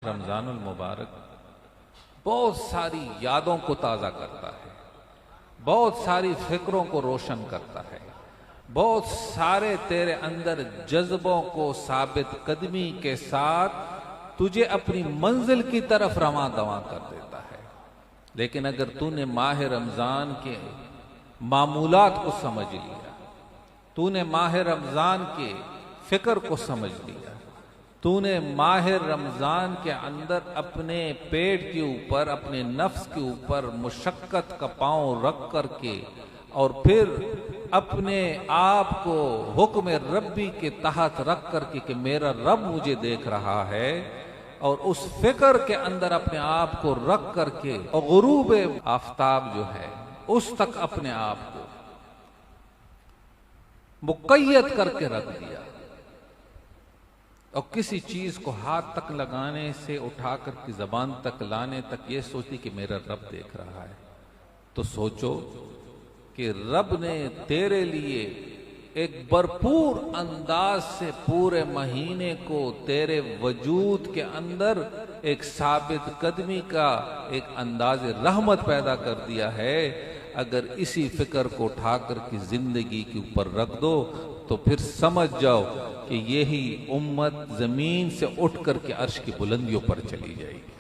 رمضان المبارک بہت ساری یادوں کو تازہ کرتا ہے، بہت ساری فکروں کو روشن کرتا ہے، بہت سارے تیرے اندر جذبوں کو ثابت قدمی کے ساتھ تجھے اپنی منزل کی طرف رواں دواں کر دیتا ہے۔ لیکن اگر تو نے ماہ رمضان کے معمولات کو سمجھ لیا، تو نے ماہ رمضان کے فکر کو سمجھ لیا، تو نے ماہ رمضان کے اندر اپنے پیٹ کے اوپر، اپنے نفس کے اوپر مشقت کا پاؤں رکھ کر کے اور پھر اپنے آپ کو حکم ربی کے تحت رکھ کر کے کہ میرا رب مجھے دیکھ رہا ہے، اور اس فکر کے اندر اپنے آپ کو رکھ کر کے اور غروب آفتاب جو ہے اس تک اپنے آپ کو مقید کر کے رکھ دیا، اور کسی چیز کو ہاتھ تک لگانے سے اٹھا کر کی زبان تک لانے تک یہ سوچتی کہ میرا رب دیکھ رہا ہے، تو سوچو کہ رب نے تیرے لیے ایک بھرپور انداز سے پورے مہینے کو تیرے وجود کے اندر ایک ثابت قدمی کا ایک انداز رحمت پیدا کر دیا ہے۔ اگر اسی فکر کو اٹھا کر کی زندگی کے اوپر رکھ دو تو پھر سمجھ جاؤ کہ یہی امت زمین سے اٹھ کر کے عرش کی بلندیوں پر چلی جائے گی۔